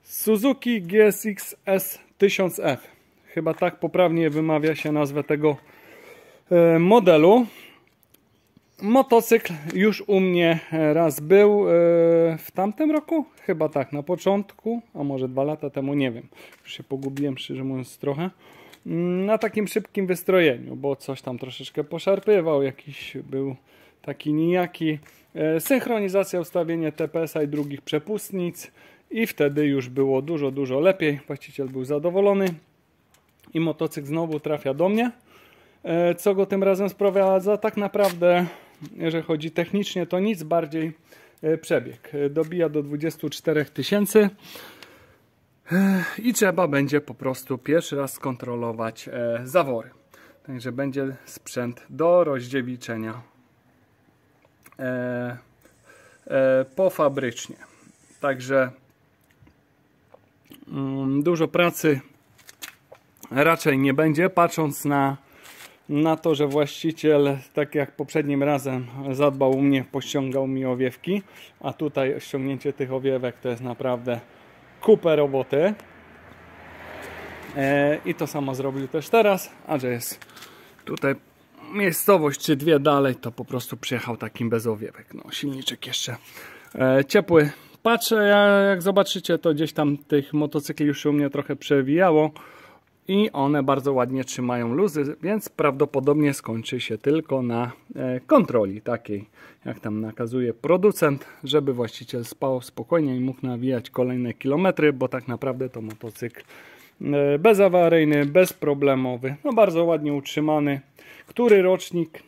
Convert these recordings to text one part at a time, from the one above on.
Suzuki GSX S1000F. Chyba tak poprawnie wymawia się nazwę tego modelu. Motocykl już u mnie raz był w tamtym roku, chyba tak, na początku, a może 2 lata temu, nie wiem. Już się pogubiłem, szczerze mówiąc, trochę. Na takim szybkim wystrojeniu, bo coś tam troszeczkę poszarpywał, jakiś był taki nijaki. Synchronizacja, ustawienie TPS-a i drugich przepustnic i wtedy już było dużo lepiej. Właściciel był zadowolony i motocykl znowu trafia do mnie. Co go tym razem sprowadza? Tak naprawdę, jeżeli chodzi technicznie, to nic bardziej przebieg. Dobija do 24 000 i trzeba będzie po prostu pierwszy raz skontrolować zawory. Także będzie sprzęt do rozdziewiczenia pofabrycznie. Także dużo pracy raczej nie będzie, patrząc na to, że właściciel, tak jak poprzednim razem, zadbał u mnie, pościągał mi owiewki, a tutaj ściągnięcie tych owiewek to jest naprawdę kupę roboty. I to samo zrobił też teraz, a że jest tutaj miejscowość czy dwie dalej, to po prostu przyjechał takim bez owiewek. No, silniczek jeszcze ciepły. Patrzę, jak zobaczycie, to gdzieś tam tych motocykli już się u mnie trochę przewijało i one bardzo ładnie trzymają luzy, więc prawdopodobnie skończy się tylko na kontroli takiej, jak tam nakazuje producent, żeby właściciel spał spokojnie i mógł nawijać kolejne kilometry, bo tak naprawdę to motocykl bezawaryjny, bezproblemowy, no bardzo ładnie utrzymany. Który rocznik?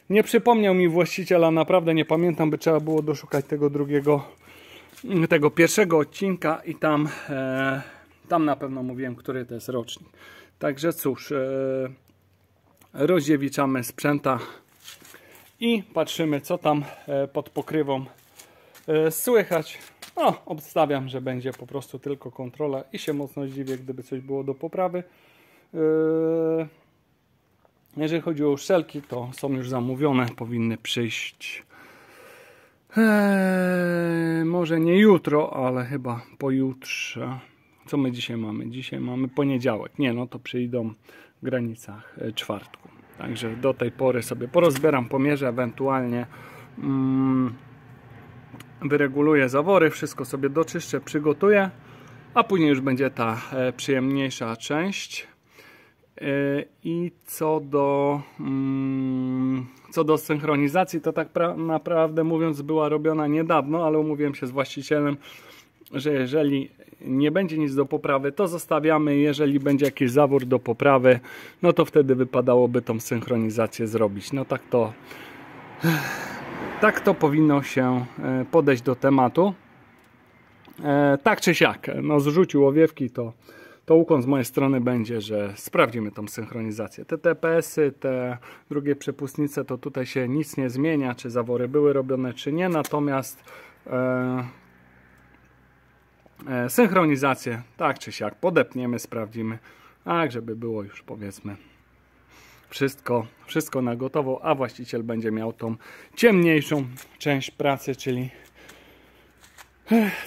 Nie przypomniał mi właściciela, naprawdę nie pamiętam, by trzeba było doszukać tego pierwszego odcinka i tam na pewno mówiłem, który to jest rocznik. Także cóż, rozdziewiczamy sprzęta i patrzymy, co tam pod pokrywą słychać. No, obstawiam, że będzie po prostu tylko kontrola i się mocno zdziwię, gdyby coś było do poprawy. Jeżeli chodzi o szelki, to są już zamówione, powinny przyjść może nie jutro, ale chyba pojutrze. Co my dzisiaj mamy? Dzisiaj mamy poniedziałek. Nie, no to przyjdą w granicach czwartku. Także do tej pory sobie porozbieram, pomierzę, ewentualnie wyreguluję zawory, wszystko sobie doczyszczę, przygotuję, a później już będzie ta przyjemniejsza część. I co do synchronizacji, to tak naprawdę mówiąc była robiona niedawno, ale umówiłem się z właścicielem, że jeżeli nie będzie nic do poprawy, to zostawiamy. Jeżeli będzie jakiś zawór do poprawy, no to wtedy wypadałoby tą synchronizację zrobić. No tak to powinno się podejść do tematu. Tak czy siak, no zrzucił owiewki, to ukłon z mojej strony będzie, że sprawdzimy tą synchronizację. Te TPS-y, te drugie przepustnice, to tutaj się nic nie zmienia, czy zawory były robione, czy nie. Natomiast synchronizację, tak czy siak, podepniemy, sprawdzimy, tak żeby było już, powiedzmy, wszystko na gotowo, a właściciel będzie miał tą ciemniejszą część pracy, czyli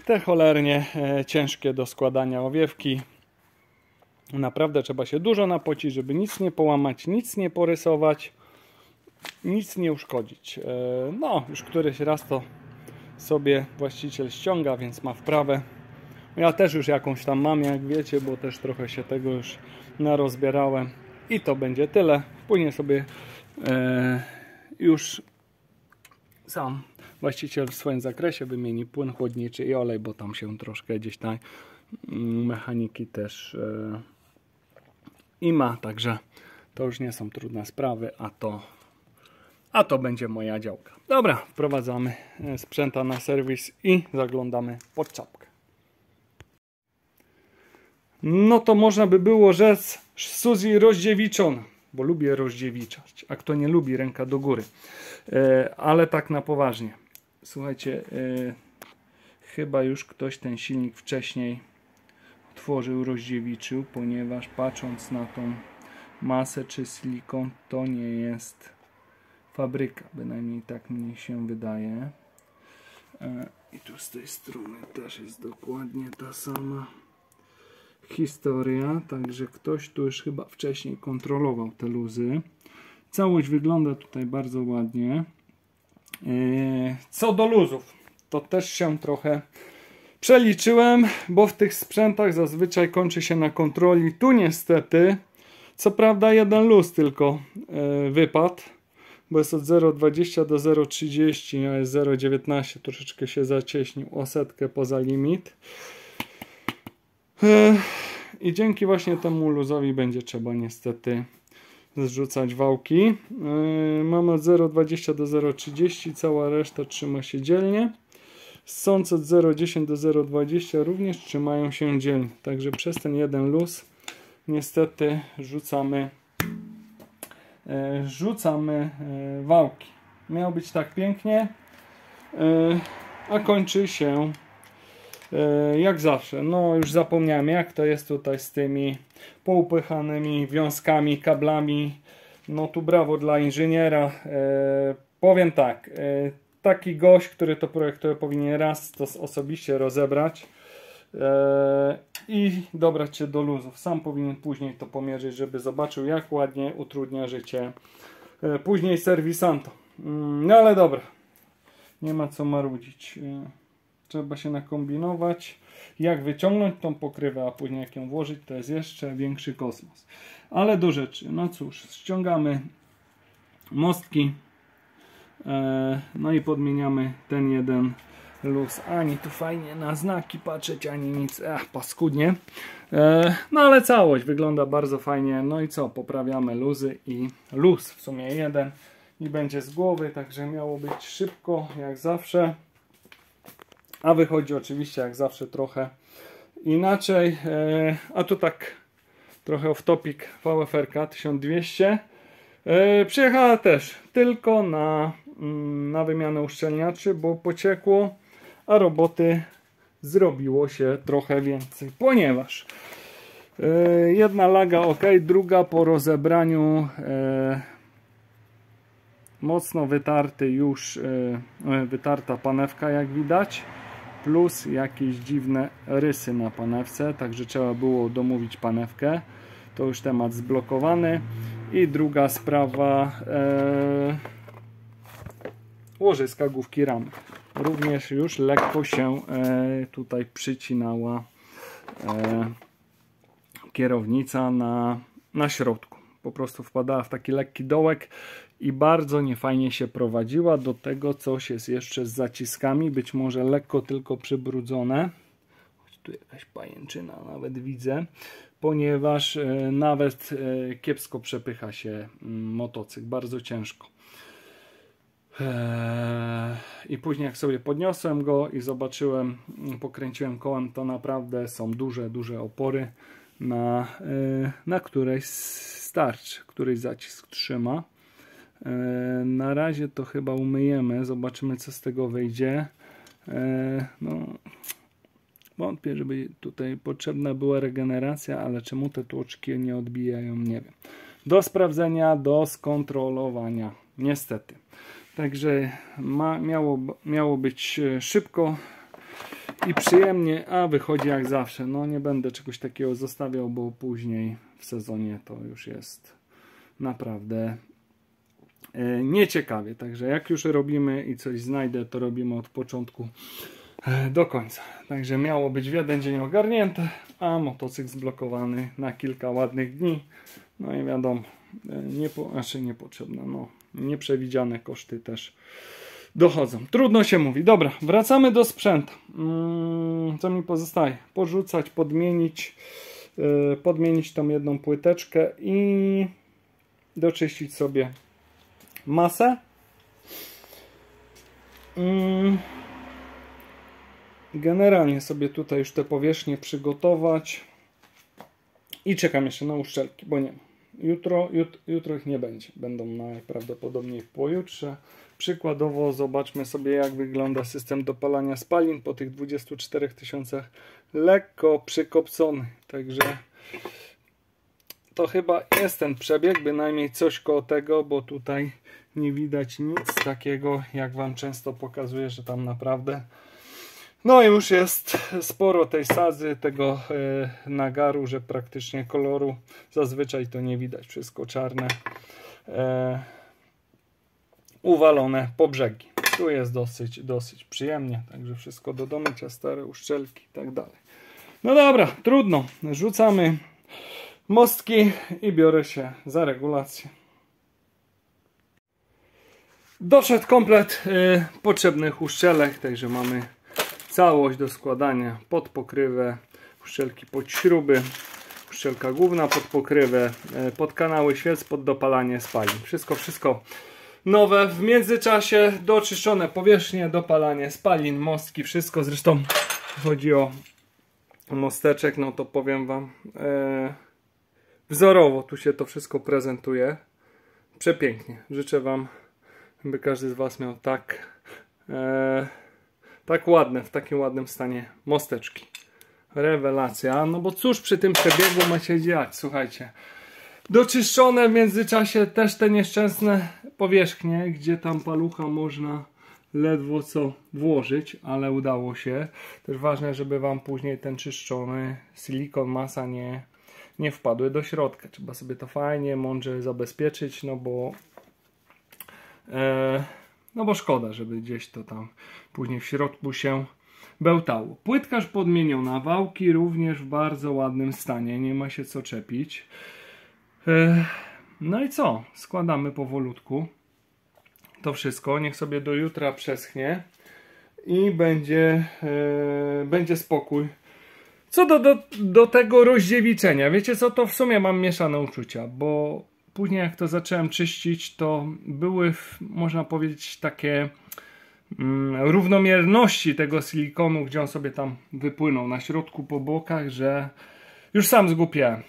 te cholernie ciężkie do składania owiewki. Naprawdę trzeba się dużo napocić, żeby nic nie połamać, nic nie porysować, nic nie uszkodzić. No, już któryś raz to sobie właściciel ściąga, więc ma wprawę. Ja też już jakąś tam mam, jak wiecie, bo też trochę się tego już narozbierałem. I to będzie tyle. Później sobie już sam właściciel w swoim zakresie wymieni płyn chłodniczy i olej, bo tam się troszkę gdzieś tam mechaniki też i ma, także to już nie są trudne sprawy, a to będzie moja działka. Dobra, wprowadzamy sprzęta na serwis i zaglądamy pod czapkę. No to można by było rzec Suzy rozdziewiczona, bo lubię rozdziewiczać, a kto nie lubi, ręka do góry. Ale tak na poważnie. Słuchajcie, chyba już ktoś ten silnik wcześniej otworzył, rozdziewiczył, ponieważ patrząc na tą masę czy silikon, to nie jest fabryka, bynajmniej tak mi się wydaje. I tu z tej strony też jest dokładnie ta sama historia, także ktoś tu już chyba wcześniej kontrolował te luzy. Całość wygląda tutaj bardzo ładnie. Co do luzów, to też się trochę przeliczyłem, bo w tych sprzętach zazwyczaj kończy się na kontroli. Tu niestety, co prawda jeden luz tylko wypadł, bo jest od 0,20 do 0,30, a jest 0,19, troszeczkę się zacieśnił o setkę poza limit. I dzięki właśnie temu luzowi będzie trzeba niestety zrzucać wałki. Mamy od 0,20 do 0,30, cała reszta trzyma się dzielnie. Ssące od 0,10 do 0,20 również trzymają się dzielnie. Także przez ten jeden luz niestety rzucamy wałki. Miało być tak pięknie, a kończy się jak zawsze. No już zapomniałem, jak to jest tutaj z tymi poupychanymi wiązkami, kablami. No tu brawo dla inżyniera. Powiem tak, taki gość, który to projektuje, powinien raz to osobiście rozebrać i dobrać się do luzów. Sam powinien później to pomierzyć, żeby zobaczył, jak ładnie utrudnia życie później serwisantom. No ale dobra, nie ma co marudzić. Trzeba się nakombinować, jak wyciągnąć tą pokrywę, a później jak ją włożyć, to jest jeszcze większy kosmos. Ale do rzeczy. No cóż, ściągamy mostki, no i podmieniamy ten jeden luz. Ani tu fajnie na znaki patrzeć, ani nic. Paskudnie. No ale całość wygląda bardzo fajnie. No i co? Poprawiamy luzy i luz w sumie jeden i będzie z głowy, także miało być szybko, jak zawsze. A wychodzi oczywiście jak zawsze trochę inaczej. A tu tak trochę off topic, VFR 1200. Przyjechała też tylko na wymianę uszczelniaczy, bo pociekło, a roboty zrobiło się trochę więcej, ponieważ jedna laga ok, druga po rozebraniu mocno wytarty już wytarta panewka, jak widać, plus jakieś dziwne rysy na panewce, także trzeba było domówić panewkę. To już temat zblokowany. I druga sprawa, łożyska główki ramy. Również już lekko się tutaj przycinała kierownica na środku. Po prostu wpadała w taki lekki dołek i bardzo niefajnie się prowadziła. Do tego coś jest jeszcze z zaciskami, być może lekko tylko przybrudzone. Tu jakaś pajęczyna nawet widzę, ponieważ nawet kiepsko przepycha się motocykl, bardzo ciężko. I później jak sobie podniosłem go i zobaczyłem, pokręciłem kołem, to naprawdę są duże opory, na której starczy, której zacisk trzyma. Na razie to chyba umyjemy, zobaczymy co z tego wyjdzie. No, wątpię, żeby tutaj potrzebna była regeneracja, ale czemu te tłoczki nie odbijają, nie wiem. Do sprawdzenia, do skontrolowania, niestety. Także miało być szybko i przyjemnie, a wychodzi jak zawsze. No nie będę czegoś takiego zostawiał, bo później w sezonie to już jest naprawdę nieciekawie. Także jak już robimy i coś znajdę, to robimy od początku do końca. Także miało być w jeden dzień ogarnięte, a motocykl zblokowany na kilka ładnych dni. No i wiadomo, niepotrzebne, no, nieprzewidziane koszty też dochodzą. Trudno się mówi. Dobra, wracamy do sprzętu. Co mi pozostaje? Porzucać, podmienić tą jedną płyteczkę i doczyścić sobie masę. Generalnie sobie tutaj już te powierzchnie przygotować i czekam jeszcze na uszczelki, bo nie ma. Jutro ich nie będzie. Będą najprawdopodobniej pojutrze. Przykładowo zobaczmy sobie, jak wygląda system dopalania spalin po tych 24 000 lekko przykopcony. Także to chyba jest ten przebieg, bynajmniej coś koło tego, bo tutaj nie widać nic takiego, jak wam często pokazuję, że tam naprawdę no już jest sporo tej sadzy, tego nagaru, że praktycznie koloru zazwyczaj to nie widać, wszystko czarne, uwalone po brzegi. Tu jest dosyć przyjemnie, także wszystko do domycia, stare uszczelki i tak dalej. No dobra, trudno, rzucamy mostki i biorę się za regulację. Doszedł komplet potrzebnych uszczelek, także mamy całość do składania pod pokrywę, uszczelki pod śruby, uszczelka główna pod pokrywę, pod kanały świec, pod dopalanie spalin. Wszystko nowe. W międzyczasie doczyszczone powierzchnie, dopalanie spalin, mostki, wszystko. Zresztą chodzi o mosteczek, no to powiem wam, wzorowo tu się to wszystko prezentuje. Przepięknie. Życzę wam, by każdy z was miał tak ładne, w takim ładnym stanie mosteczki. Rewelacja. No bo cóż przy tym przebiegu ma się dziać, słuchajcie. Doczyszczone w międzyczasie też te nieszczęsne powierzchnie, gdzie tam palucha można ledwo co włożyć, ale udało się. Też ważne, żeby wam później ten czyszczony silikon, masa nie wpadły do środka. Trzeba sobie to fajnie, mądrze zabezpieczyć, no bo szkoda, żeby gdzieś to tam później w środku się bełtało. Płytkarz podmieniona, wałki również w bardzo ładnym stanie, nie ma się co czepić. No i co? Składamy powolutku to wszystko, niech sobie do jutra przeschnie i będzie spokój. Co do tego rozdziewiczenia, wiecie co, to w sumie mam mieszane uczucia, bo później jak to zacząłem czyścić, to były, można powiedzieć, takie równomierności tego silikonu, gdzie on sobie tam wypłynął na środku, po bokach, że już sam zgłupiałem.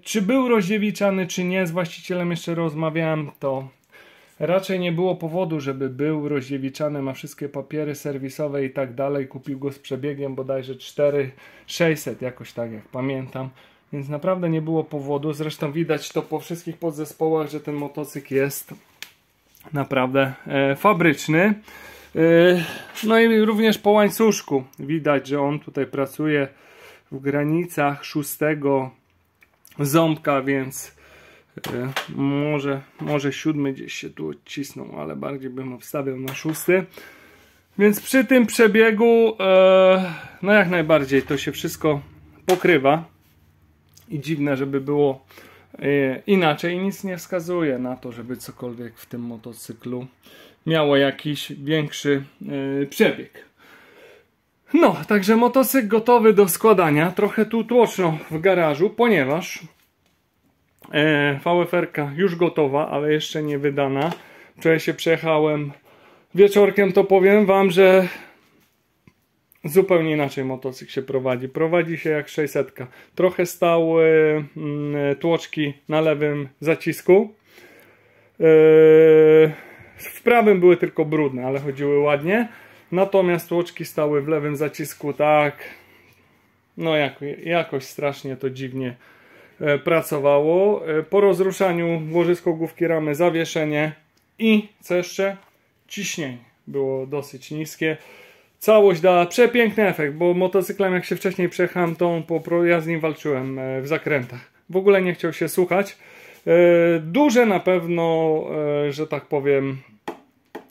Czy był rozdziewiczany, czy nie, z właścicielem jeszcze rozmawiałem, to raczej nie było powodu, żeby był rozdziewiczany, ma wszystkie papiery serwisowe i tak dalej, kupił go z przebiegiem bodajże 4600, jakoś tak jak pamiętam. Więc naprawdę nie było powodu. Zresztą widać to po wszystkich podzespołach, że ten motocykl jest naprawdę fabryczny. No i również po łańcuszku widać, że on tutaj pracuje w granicach 6 ząbka, więc może 7 gdzieś się tu odcisnął, ale bardziej bym obstawiał na 6. Więc przy tym przebiegu no jak najbardziej to się wszystko pokrywa. I dziwne, żeby było inaczej. I nic nie wskazuje na to, żeby cokolwiek w tym motocyklu miało jakiś większy przebieg. No, także motocykl gotowy do składania. Trochę tu tłoczno w garażu, ponieważ VFR-ka już gotowa, ale jeszcze nie wydana. Wczoraj się przejechałem wieczorkiem, to powiem wam, że zupełnie inaczej motocykl się prowadzi. Prowadzi się jak 600. Trochę stały tłoczki na lewym zacisku. W prawym były tylko brudne, ale chodziły ładnie. Natomiast tłoczki stały w lewym zacisku tak. No jakoś strasznie to dziwnie pracowało. Po rozruszaniu łożysko główki ramy, zawieszenie i co jeszcze? Ciśnienie było dosyć niskie. Całość dała przepiękny efekt, bo motocyklem jak się wcześniej przejechałem, to ja z nim walczyłem w zakrętach. W ogóle nie chciał się słuchać. Duże na pewno, że tak powiem,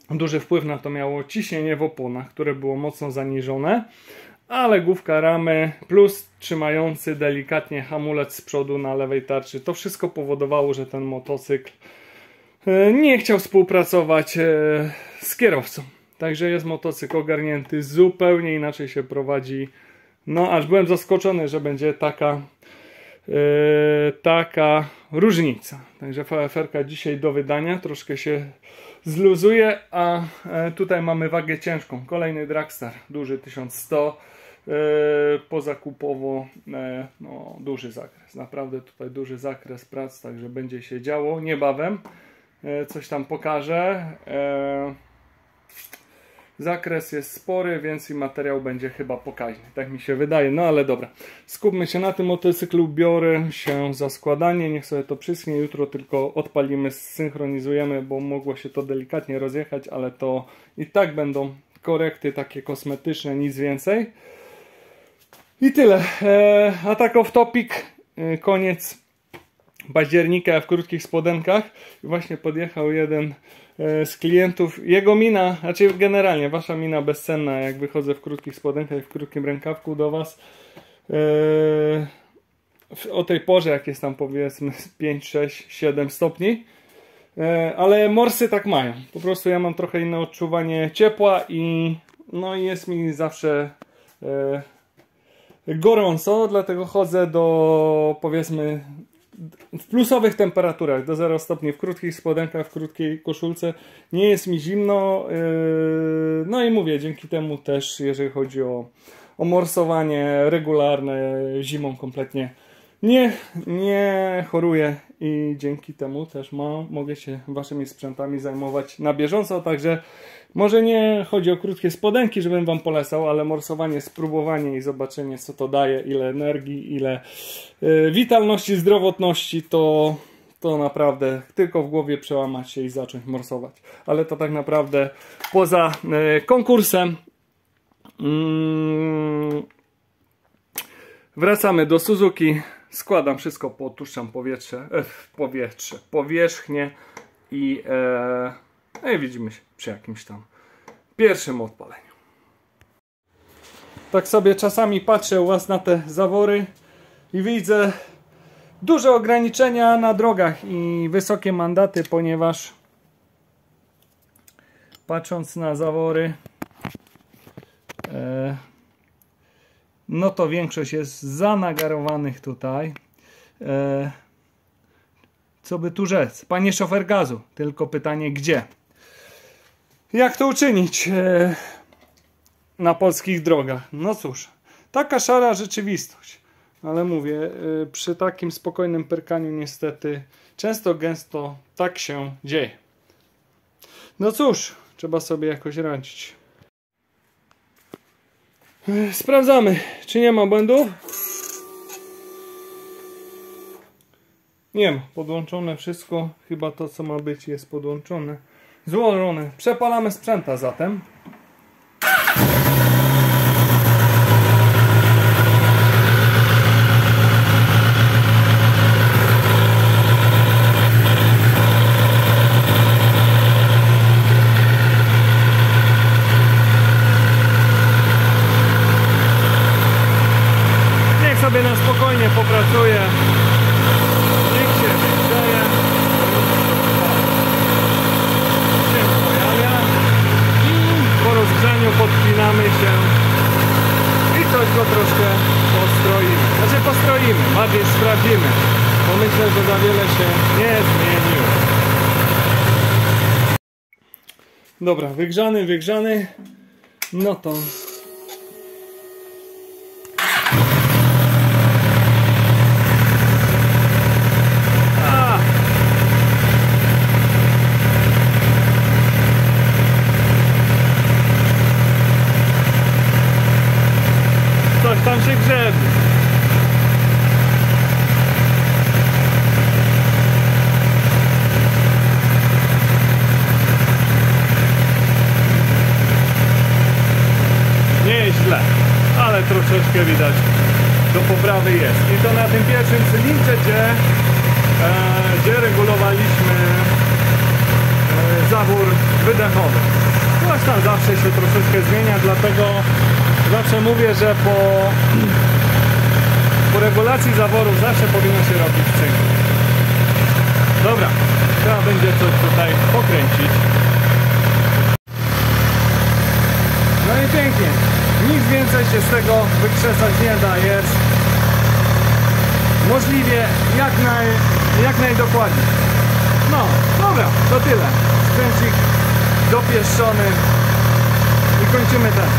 duży wpływ na to miało ciśnienie w oponach, które było mocno zaniżone, ale główka ramy plus trzymający delikatnie hamulec z przodu na lewej tarczy, to wszystko powodowało, że ten motocykl nie chciał współpracować z kierowcą. Także jest motocykl ogarnięty, zupełnie inaczej się prowadzi. No aż byłem zaskoczony, że będzie taka różnica. Także VFR-ka dzisiaj do wydania, troszkę się zluzuje, a tutaj mamy wagę ciężką. Kolejny Dragstar, duży 1100, pozakupowo no, duży zakres. Naprawdę tutaj duży zakres prac, także będzie się działo niebawem. Coś tam pokażę. Zakres jest spory, więc i materiał będzie chyba pokaźny. Tak mi się wydaje, no ale dobra. Skupmy się na tym motocyklu, biorę się za składanie. Niech sobie to przyschnie, jutro tylko odpalimy, zsynchronizujemy, bo mogło się to delikatnie rozjechać, ale to i tak będą korekty takie kosmetyczne, nic więcej. I tyle. A tak off topic, koniec października w krótkich spodenkach. Właśnie podjechał jeden z klientów. Jego mina, znaczy generalnie wasza mina bezcenna, jak wychodzę w krótkich spodenkach i w krótkim rękawku do was. O tej porze, jak jest tam powiedzmy 5, 6, 7 stopni. Ale morsy tak mają. Po prostu ja mam trochę inne odczuwanie ciepła i no i jest mi zawsze gorąco, dlatego chodzę do powiedzmy w plusowych temperaturach do 0 stopni w krótkich spodenkach, w krótkiej koszulce. Nie jest mi zimno. No i mówię, dzięki temu też, jeżeli chodzi o morsowanie regularne, zimą kompletnie nie choruję i dzięki temu też mogę się waszymi sprzętami zajmować na bieżąco. Także może nie chodzi o krótkie spodenki, żebym wam polecał, ale morsowanie, spróbowanie i zobaczenie, co to daje, ile energii, ile witalności, zdrowotności, to naprawdę tylko w głowie przełamać się i zacząć morsować. Ale to tak naprawdę poza konkursem. Wracamy do Suzuki. Składam wszystko, podpuszczam powierzchnię i widzimy się przy jakimś tam pierwszym odpaleniu. Tak sobie czasami patrzę u was na te zawory i widzę duże ograniczenia na drogach i wysokie mandaty, ponieważ patrząc na zawory, no to większość jest zanagarowanych tutaj. Co by tu rzec? Panie szofer gazu, tylko pytanie gdzie? Jak to uczynić na polskich drogach? No cóż, taka szara rzeczywistość. Ale mówię, przy takim spokojnym pyrkaniu niestety często gęsto tak się dzieje. No cóż, trzeba sobie jakoś radzić. Sprawdzamy, czy nie ma błędów. Nie ma, podłączone wszystko, chyba to co ma być jest podłączone, złożone. Przepalamy sprzęta zatem. Niech sobie na spokojnie popracuje. Podpinamy się i coś go troszkę postroimy. Znaczy postroimy, bardziej sprawdzimy, bo myślę, że za wiele się nie zmieniło. Dobra, wygrzany. No to tam się grzebie. Nie jest źle, ale troszeczkę widać do poprawy jest. I to na tym pierwszym cylindrze, gdzie regulowaliśmy zawór wydechowy. Coś tam zawsze się troszeczkę zmienia, dlatego zawsze mówię, że po regulacji zaworów zawsze powinno się robić cynk. Dobra, trzeba będzie coś tutaj pokręcić. No i pięknie. Nic więcej się z tego wykrzesać nie da. Jest możliwie jak najdokładniej. No, dobra, to tyle. Sprzęcik dopieszczony i kończymy ten.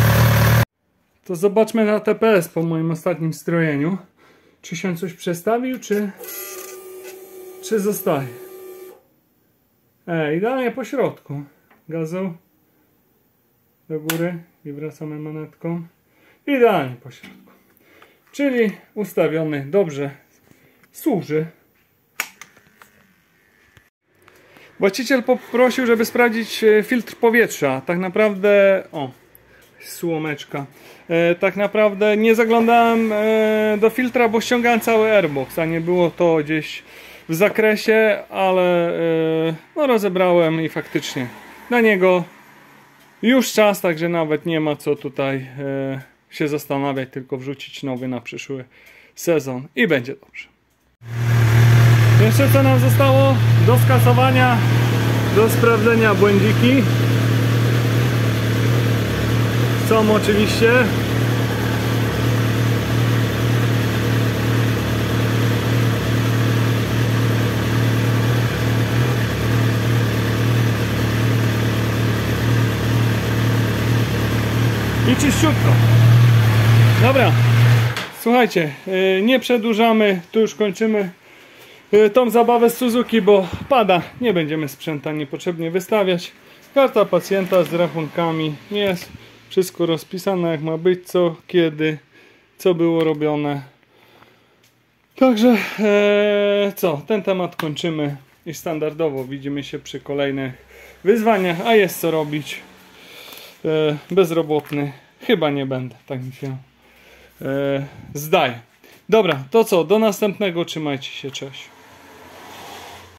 To zobaczmy na TPS po moim ostatnim strojeniu. Czy się coś przestawił, czy zostaje? Idealnie po środku. Gazu. do góry i wracamy manetką. Idealnie po środku. Czyli ustawiony, dobrze służy. Właściciel poprosił, żeby sprawdzić filtr powietrza. Tak naprawdę... O, słomeczka. Tak naprawdę nie zaglądałem do filtra, bo ściągałem cały airbox, a nie było to gdzieś w zakresie, ale no, rozebrałem i faktycznie na niego już czas, także nawet nie ma co tutaj się zastanawiać, tylko wrzucić nowy na przyszły sezon i będzie dobrze. Jeszcze co nam zostało do skasowania, do sprawdzenia błędiki. Są oczywiście. I czyściutko. Dobra, słuchajcie, nie przedłużamy, tu już kończymy tą zabawę z Suzuki, bo pada, nie będziemy sprzęta niepotrzebnie wystawiać. Karta pacjenta z rachunkami jest, wszystko rozpisane jak ma być, co, kiedy, co było robione. Także co, ten temat kończymy i standardowo widzimy się przy kolejnych wyzwaniach, a jest co robić. Bezrobotny chyba nie będę, tak mi się zdaje. Dobra, to co, do następnego, trzymajcie się, cześć.